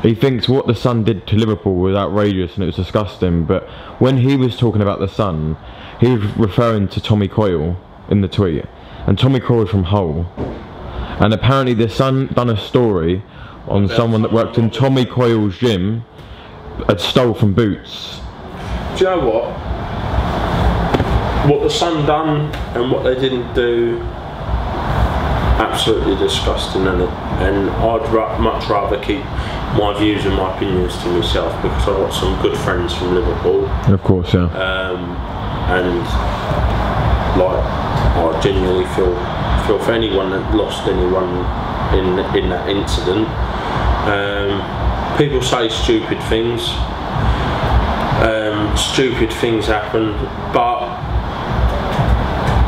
he thinks what the Sun did to Liverpool was outrageous and it was disgusting, but when he was talking about the Sun, he was referring to Tommy Coyle in the tweet, and Tommy Coyle was from Hull, and apparently the Sun done a story on someone that worked in Tommy Coyle's gym had stole from Boots. Do you know what? What the Sun done and what they didn't do, absolutely disgusting, and I'd much rather keep my views and my opinions to myself, because I've got some good friends from Liverpool. Of course, yeah. And like, I genuinely feel for anyone that lost anyone in that incident. People say stupid things. Stupid things happen, but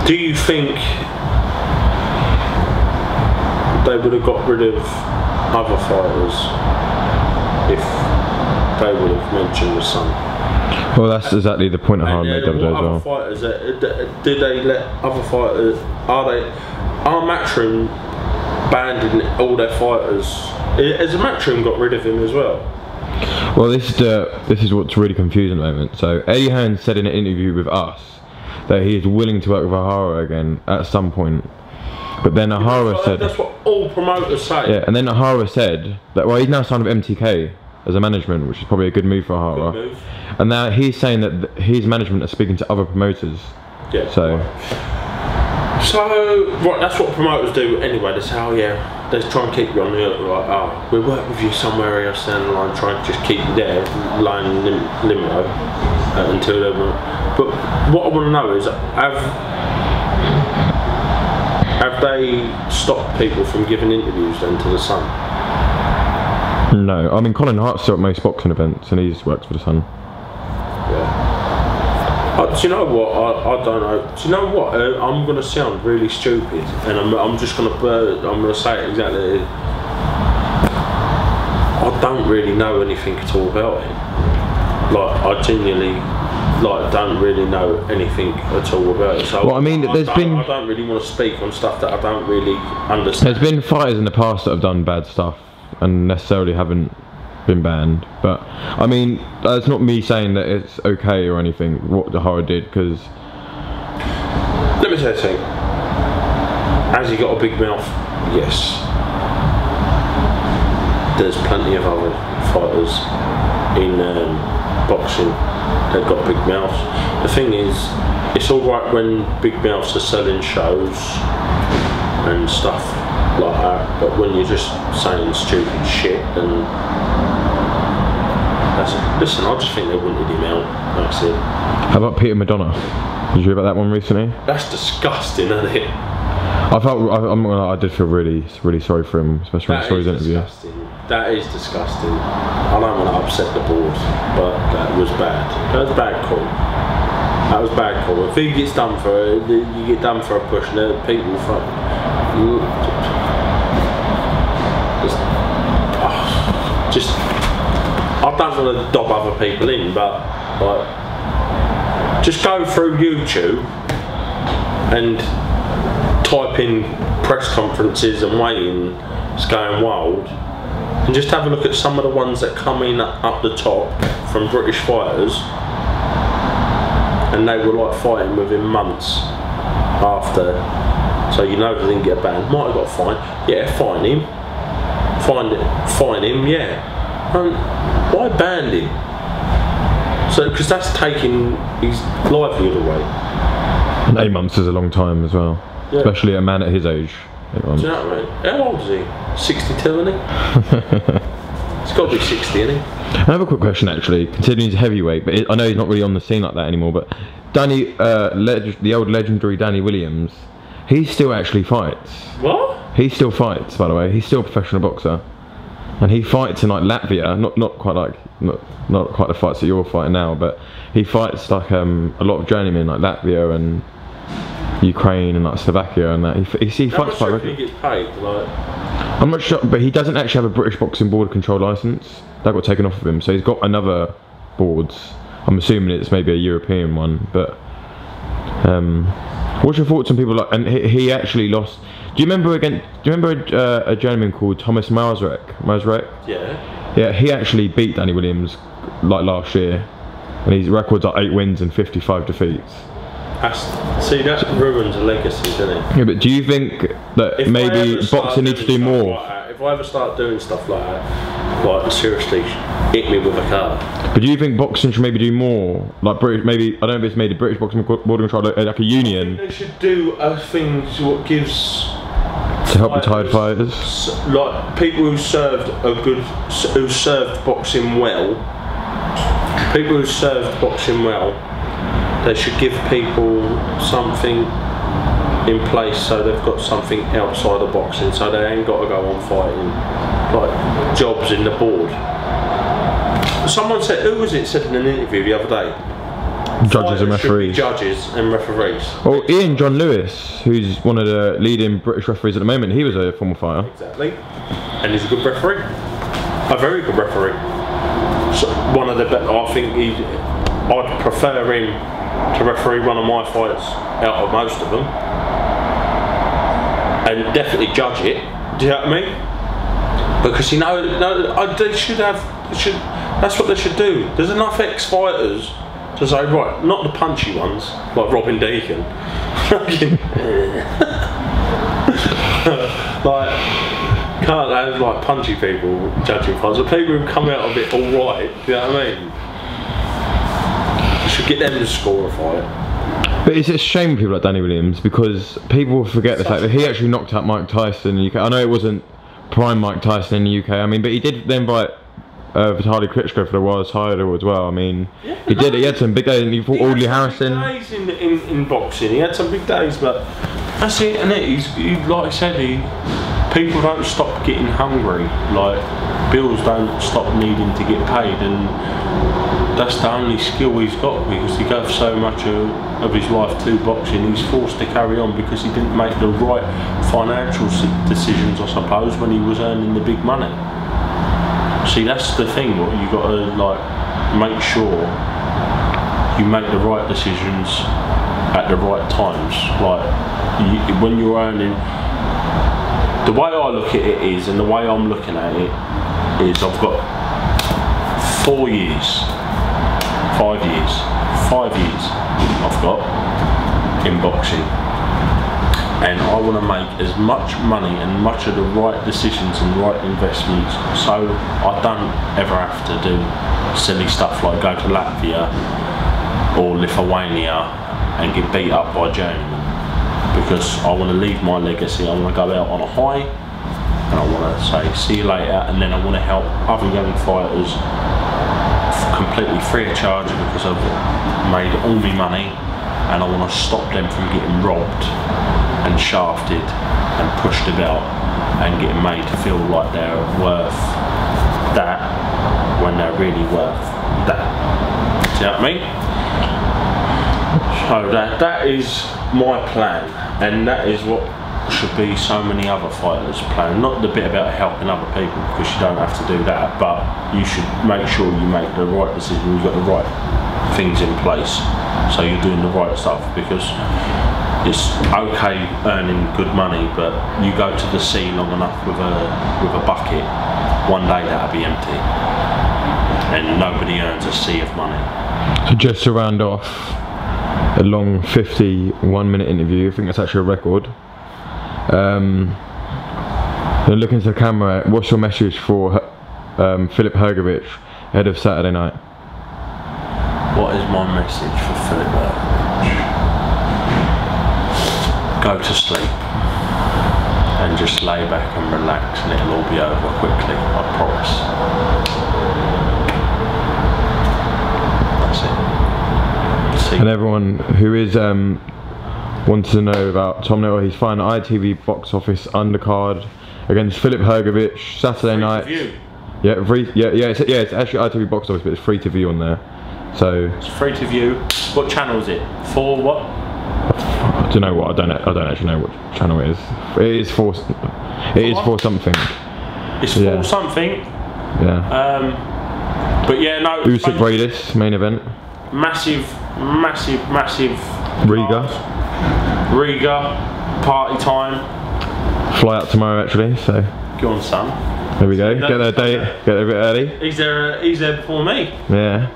do you think they would have got rid of other fighters if they would have mentioned the Sun? Well, that's exactly the point of Hard made the other day as well. Fighters, did they let other fighters? Are Matchroom banning all their fighters? Has Matchroom got rid of him as well? Well, this is what's really confusing at the moment. So Eddie Hearn said in an interview with us that he is willing to work with O'Hara again at some point. But then O'Hara said... That's what all promoters say. Yeah, and then O'Hara said that, well, he's now signed with MTK as a management, which is probably a good move for O'Hara. Good move. And now he's saying that his management are speaking to other promoters. Yeah. So... right, that's what promoters do anyway. They say, oh yeah, they try and keep you on the hook, like, oh, we'll work with you somewhere else down the line, try and just keep you there, lying in limbo until they want. But what I want to know is, have they stopped people from giving interviews then to the Sun? No, I mean Colin Hart's still at most boxing events and he just works for the Sun. Yeah. Do you know what? I don't know. Do you know what? I'm going to sound really stupid, and I'm just going to say it exactly. I don't really know anything at all about it. Like, I genuinely don't really know anything at all about it. So well, I mean, I don't really want to speak on stuff that I don't really understand. There's been fighters in the past that have done bad stuff and necessarily haven't been banned, but I mean, that's not me saying that it's okay or anything what the O'Hara did, because let me say a thing. Has he got a big mouth? Yes. There's plenty of other fighters in boxing that got big mouths. The thing is, it's alright when big mouths are selling shows and stuff like that, but when you're just saying stupid shit, then listen, I just think they wanted him out. That's it. How about Peter Madonna? Did you hear about that one recently? That's disgusting, isn't it? I did feel really sorry for him, especially when I saw his interview. That is disgusting. I don't want to upset the board, but that was bad. That was a bad call. That was bad call. If he gets done for it, you get done for a push, and then people I don't want to dob other people in, but like, just go through YouTube and type in press conferences and weigh-ins going wild, and just have a look at some of the ones that come in up the top from British fighters, and they were like fighting within months after, so you know they didn't get banned. Might have got fined. Yeah, fine him. Fine him, yeah. Why banned him? So, because that's taking his livelihood away. And 8 months is a long time as well, yeah. Especially a man at his age. 8 months. Do you know what I mean? How old is he? 62, isn't he? He's got to be 60, isn't he? I have a quick question actually, considering he's heavyweight, but I know he's not really on the scene like that anymore, but Danny, the old legendary Danny Williams, he still actually fights. What? He still fights, by the way. He's still a professional boxer. And he fights in like Latvia, not quite the fights that you're fighting now, but he fights like a lot of journeymen like Latvia and Ukraine and like Slovakia and that. He fights quite regularly. He gets paid, like. I'm not sure, but he doesn't actually have a British Boxing Board control license. That got taken off of him, so he's got another boards. I'm assuming it's maybe a European one, but what's your thoughts on people like? And he actually lost. Do you remember a journeyman called Thomas Mazurek? Yeah. Yeah, he actually beat Danny Williams like last year, and his record's are 8 wins and 55 defeats. See, that ruins a legacy, doesn't it? Yeah, but do you think that If maybe boxing needs to do more? Like that, if I ever start doing stuff like that, like seriously, hit me with a car. But do you think boxing should maybe do more? Like British, maybe, I don't know if it's made a British Boxing Board Control like a union. They should do a thing what gives to help retired fighters, like people who served boxing well. People who served boxing well, they should give people something in place so they've got something outside of boxing, so they ain't got to go on fighting like jobs in the board. Someone said, who was it, said in an interview the other day, judges and referees. Judges and referees. Well, Ian John Lewis, who's one of the leading British referees at the moment, he was a former fighter. Exactly, and he's a good referee, a very good referee. So one of the best. I think I'd prefer him to referee one of my fights out of most of them, and definitely judge it. Do you know what I mean? Because they should have. That's what they should do. There's enough ex-fighters to say, right, not the punchy ones like Robin Deacon. Like, can't have like punchy people judging fights, but people who come out of it all right. Do you know what I mean? You should get them to score a fight. But it's a shame people like Danny Williams, because people forget the fact that he actually knocked out Mike Tyson in the UK. I know it wasn't prime Mike Tyson in the UK. I mean, but he did then fight Vitaly Klitschko for the world title as well. I mean, yeah, he did. He had some big days. And he fought Audley Harrison. Big days in boxing. He had some big days, but that's it. And he like I said, people don't stop getting hungry. Like bills don't stop needing to get paid, and that's the only skill he's got, because he gave so much of his life to boxing. He's forced to carry on because he didn't make the right financial decisions, I suppose, when he was earning the big money. See, that's the thing. What you got to like make sure you make the right decisions at the right times. Like when you're earning. The way I look at it is, and the way I'm looking at it is, I've got 4 years, 5 years, 5 years. I've got in boxing. And I want to make as much money and much of the right decisions and right investments, so I don't ever have to do silly stuff like go to Latvia or Lithuania and get beat up by journeymen, because I want to leave my legacy. I want to go out on a high, and I want to say see you later, and then I want to help other young fighters completely free of charge, because I've made all my money, and I want to stop them from getting robbed and shafted and pushed about and getting made to feel like they're worth that when they're really worth that. Do you know what I mean? So that is my plan, and that is what should be so many other fighters' plan. Not the bit about helping other people, because you don't have to do that, but you should make sure you make the right decision, you've got the right things in place, so you're doing the right stuff. Because it's okay earning good money, but you go to the sea long enough with a bucket, one day that'll be empty, and nobody earns a sea of money. So just to round off a long 51-minute interview, I think that's actually a record. Then look into the camera. What's your message for Filip Hrgovic ahead of Saturday night? What is my message for Filip Hrgovic? Go to sleep and just lay back and relax, and it'll all be over quickly, I promise. That's it. And everyone who is wants to know about Tom Little, he's fighting ITV box office undercard against Filip Hrgovic Saturday night. Yeah, it's actually ITV box office, but it's free to view on there. So it's free to view. What channel is it? For what? I don't know what. I don't actually know what channel it is. It is for something. It's for something. Yeah. But yeah, no. Usyk Bradis main event. Massive. Riga party time. Fly out tomorrow actually. So. Go on, son. There we go. Get there a bit early. He's there before me. Yeah.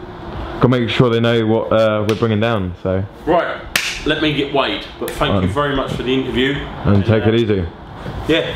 Got to make sure they know what we're bringing down. So. Right. Let me get weighed. But thank you very much for the interview. And take it easy. Yeah.